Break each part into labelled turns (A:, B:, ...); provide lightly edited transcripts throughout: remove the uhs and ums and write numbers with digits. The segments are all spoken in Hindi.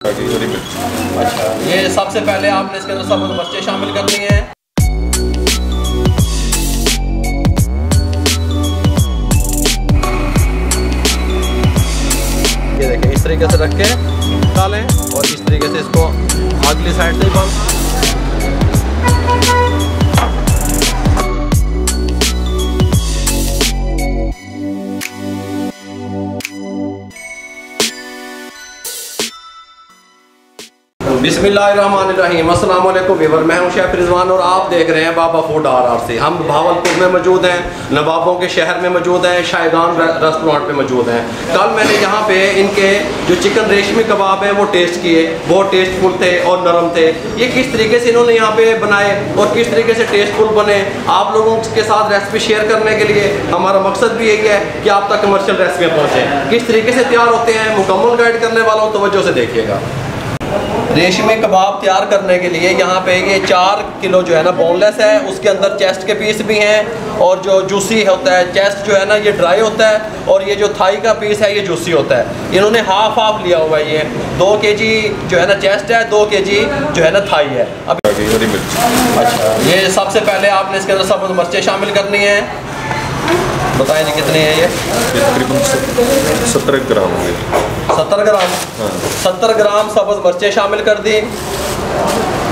A: अच्छा, ये सबसे पहले आपने इसके अंदर सब्ज़ मिर्चें शामिल करनी है। ये देखें, इस तरीके से रख के डालें और इस तरीके से इसको अगली साइड से बंद। बिस्मिल्लाहिर्रहमानिर्रहीम। अस्सलाम वालेकुम व्यूअर, मैं हूं शेफ रिजवान और आप देख रहे हैं बाबा फूड RRC। हम भावलपुर में मौजूद हैं, नवाबों के शहर में मौजूद हैं, शायदान रेस्टोरेंट पे मौजूद हैं। कल मैंने यहाँ पे इनके जो चिकन रेशमी कबाब हैं वो टेस्ट किए, बहुत टेस्टफुल थे और नरम थे। ये किस तरीके से इन्होंने यहाँ पे बनाए और किस तरीके से टेस्टफुल बने, आप लोगों के साथ रेसिपी शेयर करने के लिए हमारा मकसद भी यही है कि आप तक कमर्शियल रेसिपियाँ पहुँचें। किस तरीके से तैयार होते हैं मुकम्मल गाइड करने वाला हूँ, तवज्जो से देखिएगा। रेशमी कबाब तैयार करने के लिए यहाँ पे ये 4 किलो जो है ना बोनलेस है, उसके अंदर चेस्ट के पीस भी हैं और जो जूसी होता है चेस्ट जो है ना ये ड्राई होता है और ये जो थाई का पीस है ये जूसी होता है। इन्होंने हाफ लिया हुआ है। ये 2 kg जो है ना चेस्ट है, 2 kg जो है ना थाई है। अब अच्छा, ये सबसे पहले आपने इसके अंदर सब्ज़ मिर्चें शामिल करनी है। बताएं जी कितनी है ये?
B: तकरीबन 70 ग्राम होंगे।
A: 70 ग्राम? हाँ। 70 ग्राम सब्ज़ मिर्चें शामिल कर दी।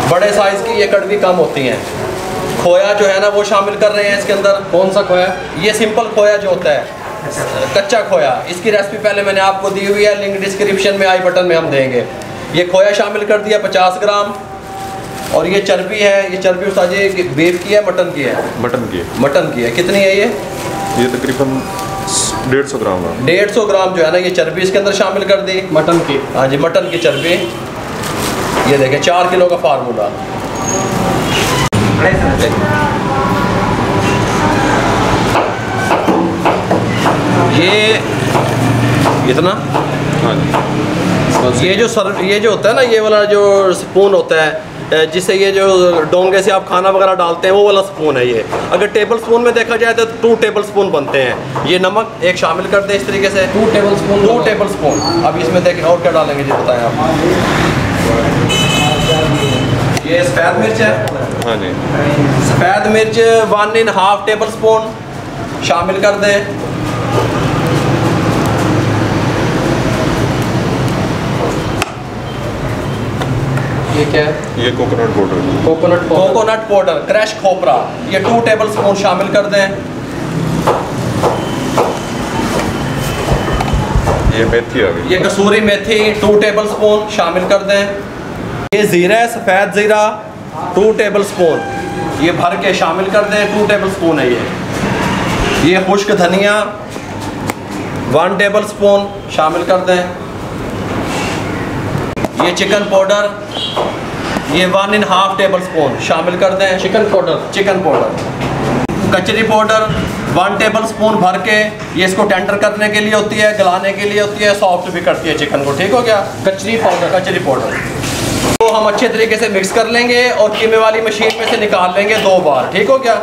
A: बड़े साइज़ की ये कड़वी कम होती हैं। खोया जो है ना वो शामिल कर रहे हैं इसके अंदर। कौन सा खोया? ये सिंपल खोया जो होता है, कच्चा खोया। इसकी रेसिपी पहले मैंने आपको दी हुई है, लिंक डिस्क्रिप्शन में आई बटन में हम देंगे। ये खोया शामिल कर दिया 50 ग्राम। और ये चर्बी है, ये चर्बी उस्ताद जी बीफ की है मटन की है? मटन की है। कितनी है ये तकरीबन
B: 150 ग्राम है।
A: 150 ग्राम जो है ना ये चर्बी इसके अंदर शामिल कर दी मटन की। हाँ जी, मटन की चर्बी। ये देखें 4 किलो का फार्मूला। ये इतना।
B: हाँ जी।
A: ये जो होता है ना, ये वाला जो स्पून होता है जिससे ये जो डोंगे से आप खाना वगैरह डालते हैं वो वाला स्पून है ये। अगर टेबल स्पून में देखा जाए तो 2 टेबल स्पून बनते हैं। ये नमक एक शामिल कर दें इस तरीके से। 2 टेबल स्पून। अब इसमें देखें और क्या डालेंगे जी, बताएं आप। ये सफ़ेद मिर्च है।
B: हाँ जी।
A: सफ़ेद मिर्च 1.5 टेबल स्पून शामिल कर दें। ये क्या है?
B: ये कोकोनट
A: पाउडर क्रश खोपरा, ये 2 टेबल स्पून शामिल कर दें।
B: ये मेथी आ गई।
A: ये कसूरी मेथी 2 टेबल स्पून शामिल कर दें। ये ज़ीरा है, सफ़ेद ज़ीरा 2 टेबल स्पून ये भर के शामिल कर दें। 2 टेबल स्पून है ये खुश्क धनिया 1 टेबल स्पून शामिल कर दें। ये चिकन पाउडर ये 1.5 टेबल स्पून शामिल कर दें। चिकन पाउडर कचरी पाउडर 1 टेबल स्पून भर के, ये इसको टेंडर करने के लिए होती है, गलाने के लिए होती है, सॉफ्ट भी करती है चिकन को। ठीक हो गया? कचरी पाउडर तो हम अच्छे तरीके से मिक्स कर लेंगे और कीमे वाली मशीन में से निकाल लेंगे 2 बार। ठीक हो गया?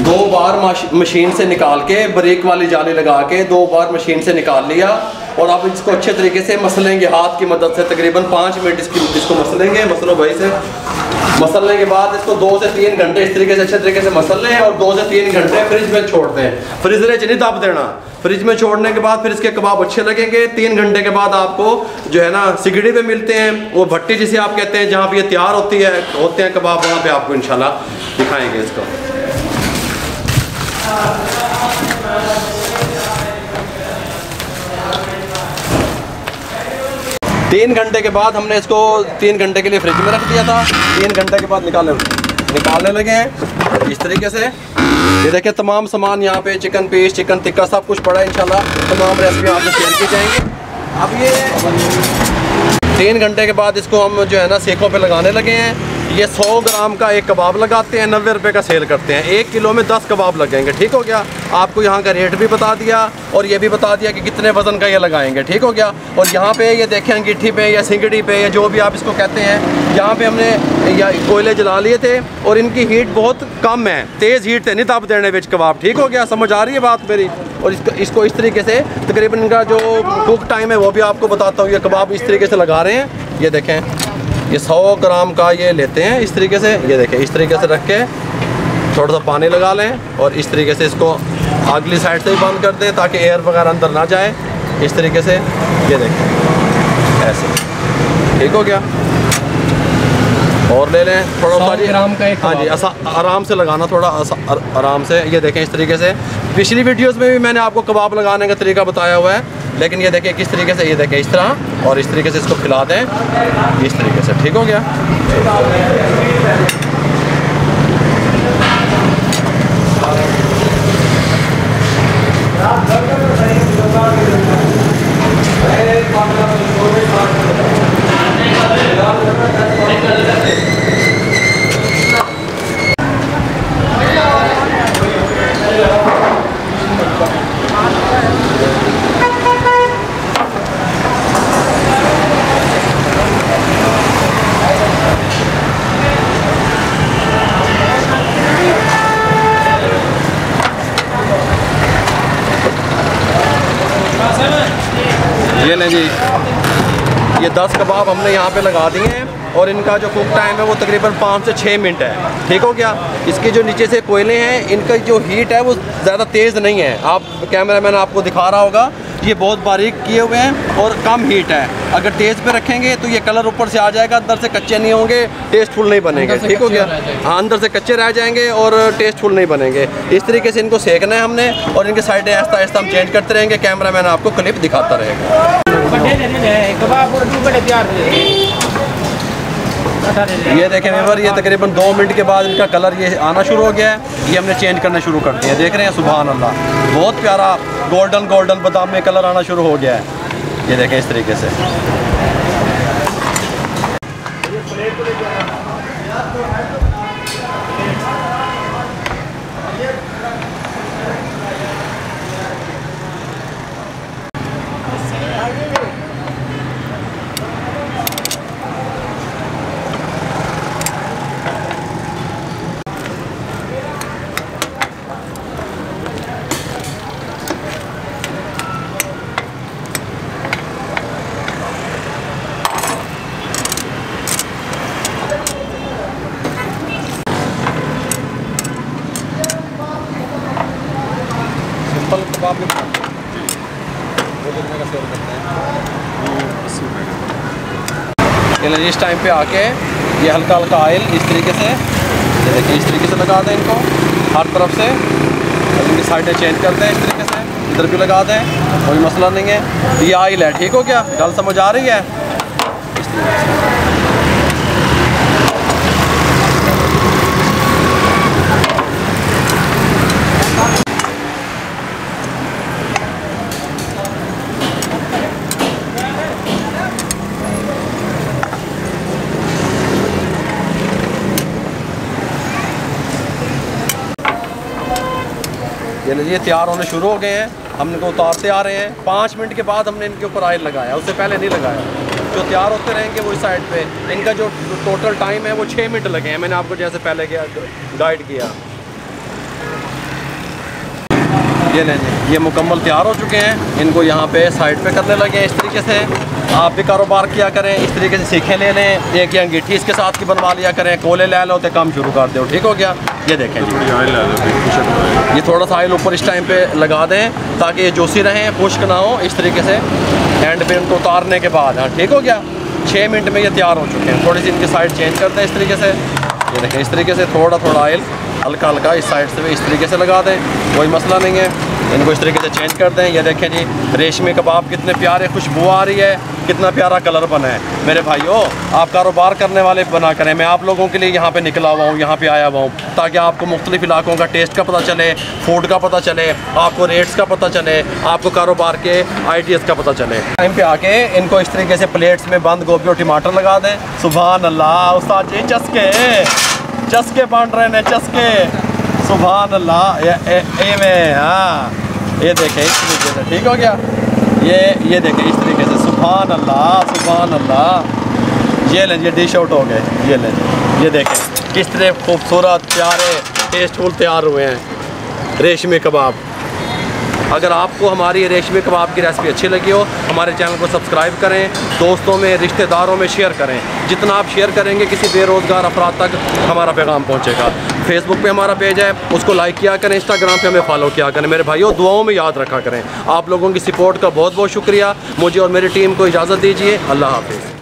A: दो बार मशीन से निकाल के, ब्रेक वाली जाली लगा के 2 बार मशीन से निकाल लिया और आप इसको अच्छे तरीके से मसलेंगे हाथ की मदद से। तकरीबन 5 मिनट इसको मसलेंगे। मसलो भाई से मसलने के बाद इसको 2 से 3 घंटे इस तरीके से अच्छे तरीके से मसल लें और 2 से 3 घंटे फ्रिज में छोड़ दें। फ्रिज में नहीं दब देना। फ्रिज में छोड़ने के बाद फिर इसके कबाब अच्छे लगेंगे। 3 घंटे के बाद आपको जो है ना सिगड़ी पे मिलते हैं, वो भट्टी जिसे आप कहते हैं, जहाँ पे ये तैयार होते हैं कबाब, वहाँ पे आपको इंशाल्लाह दिखाएंगे इसको। 3 घंटे के बाद हमने इसको 3 घंटे के लिए फ्रिज में रख दिया था। 3 घंटे के बाद निकालने लगे हैं इस तरीके से। ये देखिए तमाम सामान यहाँ पे, चिकन पीस, चिकन टिक्का, सब कुछ पड़ा है। इंशाल्लाह तमाम रेसिपी आपसे शेयर की जाएंगी। अब ये 3 घंटे के बाद इसको हम जो है ना सेकों पे लगाने लगे हैं। ये 100 ग्राम का एक कबाब लगाते हैं, 90 रुपये का सेल करते हैं। 1 किलो में 10 कबाब लगेंगे। ठीक हो गया। आपको यहाँ का रेट भी बता दिया और ये भी बता दिया कि कितने वज़न का ये लगाएंगे। ठीक हो गया। और यहाँ पे ये देखें अंगीठी पे या सिंगड़ी पे या जो भी आप इसको कहते हैं, यहाँ पे हमने कोयले जला लिए थे और इनकी हीट बहुत कम है, तेज़ हीट थे, नहीं दब देने बिच कबाब। ठीक हो गया। समझ आ रही है बात मेरी। और इसको इस तरीके से तकरीबन इनका जो कुक टाइम है वो भी आपको बताता हूँ। ये कबाब इस तरीके से लगा रहे हैं। ये देखें, ये 100 ग्राम का ये लेते हैं इस तरीके से। ये देखें इस तरीके से रख के थोड़ा सा पानी लगा लें और इस तरीके से इसको अगली साइड से ही बंद कर दें ताकि एयर वगैरह अंदर ना जाए। इस तरीके से ये देखें ऐसे। ठीक हो गया। और ले लें थोड़ा सा
C: ग्राम का एक।
A: हाँ जी, ऐसा आराम से लगाना, थोड़ा आराम से। ये देखें इस तरीके से। पिछली वीडियोस में भी मैंने आपको कबाब लगाने का तरीका बताया हुआ है, लेकिन ये देखें किस तरीके से। ये देखें इस तरह और इस तरीके से इसको खिला दें इस तरीके से। ठीक हो गया। ये लें जी, ये 10 कबाब हमने यहाँ पे लगा दिए हैं और इनका जो कुक टाइम है वो तकरीबन 5 से 6 मिनट है। ठीक हो गया। इसके जो नीचे से कोयले हैं, इनका जो हीट है वो ज़्यादा तेज़ नहीं है। आप कैमरामैन आपको दिखा रहा होगा, ये बहुत बारीक किए हुए हैं और कम हीट है। अगर तेज़ पे रखेंगे तो ये कलर ऊपर से आ जाएगा, अंदर से कच्चे नहीं होंगे, टेस्टफुल नहीं बनेंगे। ठीक हो गया। हाँ, अंदर से कच्चे रह जाएंगे और टेस्टफुल नहीं बनेंगे। इस तरीके से इनको सेकना है हमने और इनके साइडें आहिस्ता आहिस्ता हम चेंज करते रहेंगे। कैमरामैन आपको क्लिप दिखाता रहेगा। ये देखें व्यूअर, ये तकरीबन 2 मिनट के बाद इनका कलर ये आना शुरू हो गया है। ये हमने चेंज करना शुरू कर दिया। देख रहे हैं, सुभान अल्लाह, बहुत प्यारा गोल्डन गोल्डन बादाम में कलर आना शुरू हो गया है। ये देखें इस तरीके से। कबाब भी वो कितने का सेल करते हैं। इस टाइम पे आके ये हल्का हल्का ऑयल इस तरीके से, ये देखिए इस तरीके से लगा दें इनको हर तरफ से। इनकी साइडें चेंज कर दें इस तरीके से, इधर भी लगा दें, कोई मसला नहीं है। ये ऑयल है। ठीक हो गया। गल समझ आ रही है। इस तरीके से ये तैयार होने शुरू हो गए हैं। हम इनको उतारते आ रहे हैं। 5 मिनट के बाद हमने इनके ऊपर ऑयल लगाया, उससे पहले नहीं लगाया। जो तैयार होते रहेंगे वो इस साइड पे। इनका जो टोटल टाइम है वो 6 मिनट लगे हैं। मैंने आपको जैसे पहले गाइड किया। ये लें जी, ये मुकम्मल तैयार हो चुके हैं। इनको यहाँ पे साइड पे करने लगे हैं इस तरीके से। आप भी कारोबार किया करें इस तरीके से, सीखें ले लें। एक या अंगीठी इसके साथ की बनवा लिया करें, कोले ले लो तो काम शुरू कर दो। ठीक हो गया। ये देखें जी, ये थोड़ा सा ऑयल ऊपर इस टाइम पे लगा दें ताकि ये जूसी रहें, खुश्क ना हो। इस तरीके से एंड पे इनको उतारने के बाद, हाँ ठीक हो गया। 6 मिनट में ये तैयार हो चुके हैं। थोड़ी सी इनकी साइड चेंज करते हैं इस तरीके से। ये देखें इस तरीके से थोड़ा थोड़ा ऑयल हल्का हल्का इस साइड से भी इस तरीके से लगा दें, कोई मसला नहीं है। इनको इस तरीके से चेंज कर दें। ये देखें जी रेशमी कबाब कितने प्यारे, खुशबू आ रही है, कितना प्यारा कलर बना है। मेरे भाइयों, आप कारोबार करने वाले बना करें। मैं आप लोगों के लिए यहाँ पे निकला हुआ हूँ, यहाँ पे आया हुआ हूँ ताकि आपको मुख्तलिफ इलाकों का टेस्ट का पता चले, फूड का पता चले, आपको रेट्स का पता चले, आपको कारोबार के आइडियाज़ का पता चले। टाइम पे आके इनको इस तरीके से प्लेट्स में बंद गोभी और टमाटर लगा दें। सुभान अल्लाह, उस्ताद जी चस्के चस्के बन रहे हैं, चस्के। सुभान अल्लाह। ये में हाँ, ये देखें इस तरीके से ठीक हो गया। ये देखें इस तरीके से। सुभान अल्लाह, सुभान अल्लाह। ये लें, ये डिश आउट हो गए। ये लें, ये देखें किस तरह खूबसूरत प्यारे टेस्टफुल तैयार हुए हैं रेशमी कबाब। अगर आपको हमारी रेशमी कबाब की रेसिपी अच्छी लगी हो, हमारे चैनल को सब्सक्राइब करें, दोस्तों में रिश्तेदारों में शेयर करें। जितना आप शेयर करेंगे किसी बेरोज़गार अफराद तक हमारा पैगाम पहुंचेगा। फेसबुक पे हमारा पेज है, उसको लाइक किया करें, इंस्टाग्राम पे हमें फॉलो किया करें। मेरे भाइयों, दुआओं में याद रखा करें। आप लोगों की सपोर्ट का बहुत बहुत शुक्रिया। मुझे और मेरी टीम को इजाज़त दीजिए। अल्लाह हाफिज़।